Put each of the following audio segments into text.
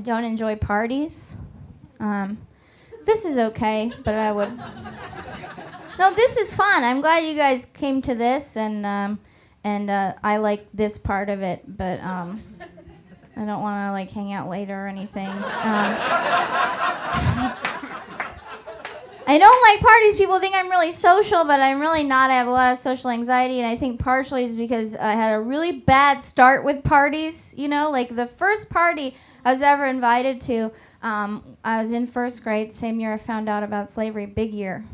I don't enjoy parties. This is okay, but I would... No, this is fun. I'm glad you guys came to this, and I like this part of it, but I don't want to like hang out later or anything. I don't like parties. People think I'm really social, but I'm really not. I have a lot of social anxiety, and I think partially is because I had a really bad start with parties. You know, like the first party I was ever invited to, I was in first grade, same year I found out about slavery, big year.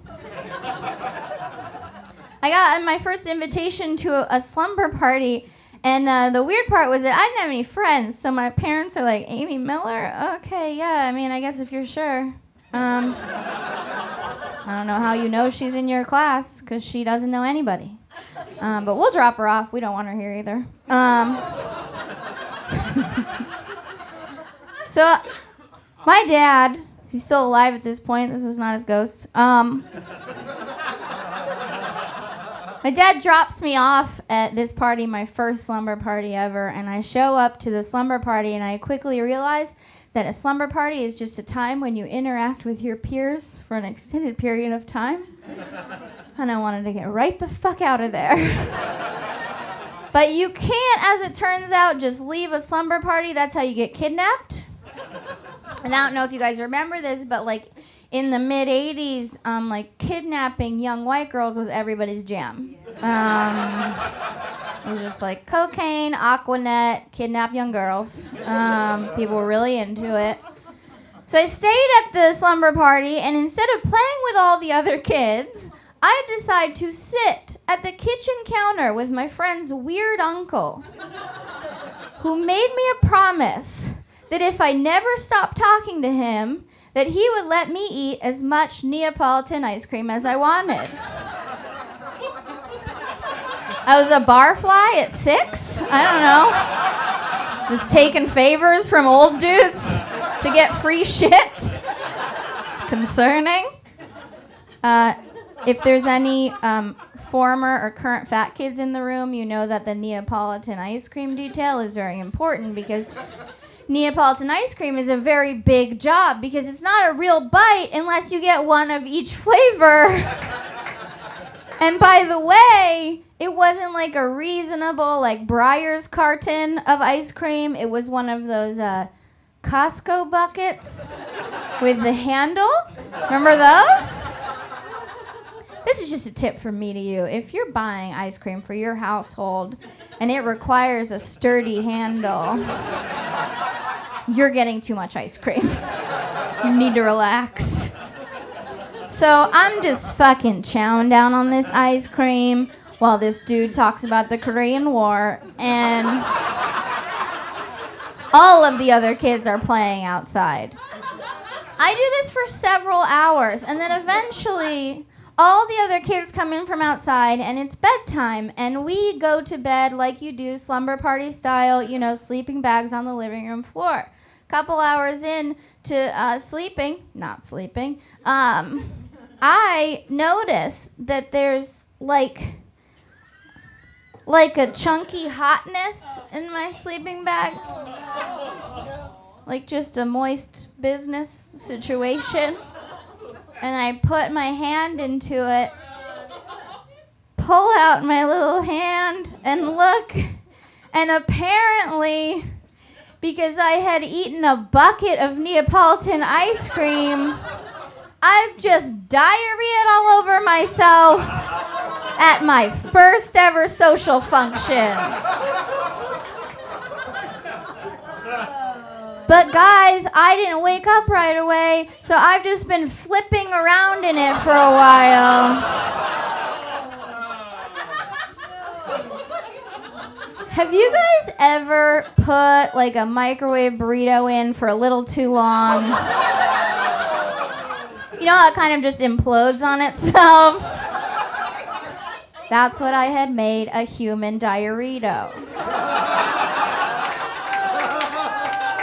I got my first invitation to a slumber party, and the weird part was that I didn't have any friends, so my parents are like, Amy Miller? Okay, yeah, I mean, I guess if you're sure. I don't know how you know she's in your class, because she doesn't know anybody. But we'll drop her off. We don't want her here either. So, my dad, he's still alive at this point. This is not his ghost. My dad drops me off at this party, my first slumber party ever, and I show up to the slumber party, and I quickly realize that a slumber party is just a time when you interact with your peers for an extended period of time. And I wanted to get right the fuck out of there. But you can't, as it turns out, just leave a slumber party. That's how you get kidnapped. And I don't know if you guys remember this, but like in the mid-'80s, like kidnapping young white girls was everybody's jam. It was just like cocaine, Aquanet, kidnap young girls. People were really into it. So I stayed at the slumber party, and instead of playing with all the other kids, I decided to sit at the kitchen counter with my friend's weird uncle, who made me a promise that if I never stopped talking to him, that he would let me eat as much Neapolitan ice cream as I wanted. I was a barfly at 6? I don't know. Just taking favors from old dudes to get free shit. It's concerning. If there's any former or current fat kids in the room, you know that the Neapolitan ice cream detail is very important, because Neapolitan ice cream is a very big job, because it's not a real bite unless you get one of each flavor. And by the way, it wasn't like a reasonable, like Breyer's carton of ice cream. It was one of those Costco buckets with the handle. Remember those? This is just a tip from me to you. If you're buying ice cream for your household and it requires a sturdy handle, you're getting too much ice cream. You need to relax. So I'm just fucking chowing down on this ice cream while this dude talks about the Korean War, and all of the other kids are playing outside. I do this for several hours, and then eventually all the other kids come in from outside, and it's bedtime, and we go to bed like you do, slumber party style, you know, sleeping bags on the living room floor. Couple hours in to not sleeping, I notice that there's like a chunky hotness in my sleeping bag. Like just a moist business situation. And I put my hand into it, pull out my little hand, and look. And apparently, because I had eaten a bucket of Neapolitan ice cream, I've just diarrheaed all over myself at my first ever social function. But guys, I didn't wake up right away, so I've just been flipping around in it for a while. Have you guys ever put like a microwave burrito in for a little too long? You know how it kind of just implodes on itself? That's what I had made a human diarrhea.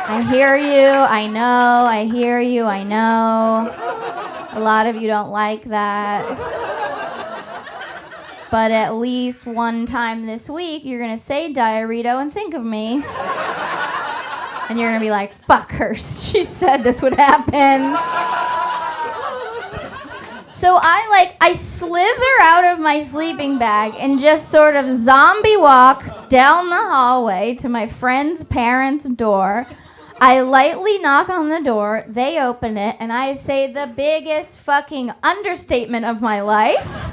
I hear you, I know, I hear you, I know. A lot of you don't like that. But at least one time this week, you're gonna say diarrhea and think of me. And you're gonna be like, fuck her, she said this would happen. So I slither out of my sleeping bag and just sort of zombie walk down the hallway to my friend's parents' door. I lightly knock on the door, they open it, and I say the biggest fucking understatement of my life,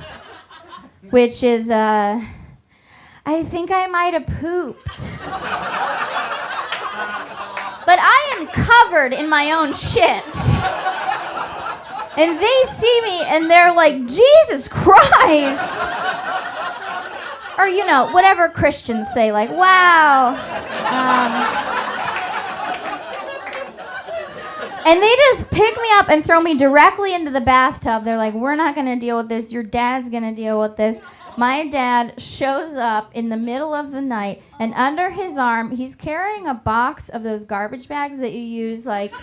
which is, I think I might have pooped. But I am covered in my own shit. And they see me and they're like, Jesus Christ. Or, you know, whatever Christians say, like, wow. And they just pick me up and throw me directly into the bathtub. They're like, we're not going to deal with this. Your dad's going to deal with this. My dad shows up in the middle of the night, and under his arm, he's carrying a box of those garbage bags that you use, like,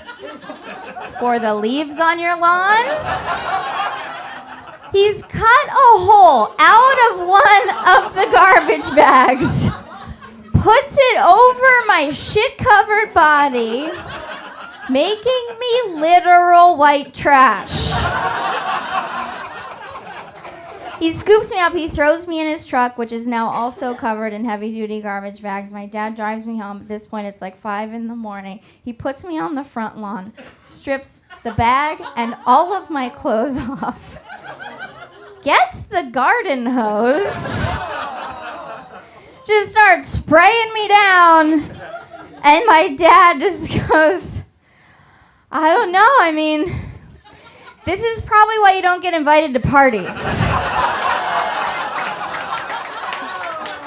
for the leaves on your lawn. He's cut a hole out of one of the garbage bags, puts it over my shit-covered body, making me literal white trash. He scoops me up, he throws me in his truck, which is now also covered in heavy-duty garbage bags. My dad drives me home. At this point, it's like 5 a.m. He puts me on the front lawn, strips the bag and all of my clothes off, gets the garden hose, just starts spraying me down, and my dad just goes, I don't know, I mean, this is probably why you don't get invited to parties.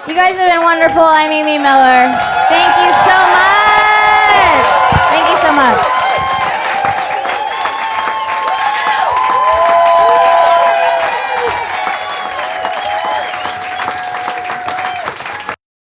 You guys have been wonderful. I'm Amy Miller. Thank you so much. Thank you so much.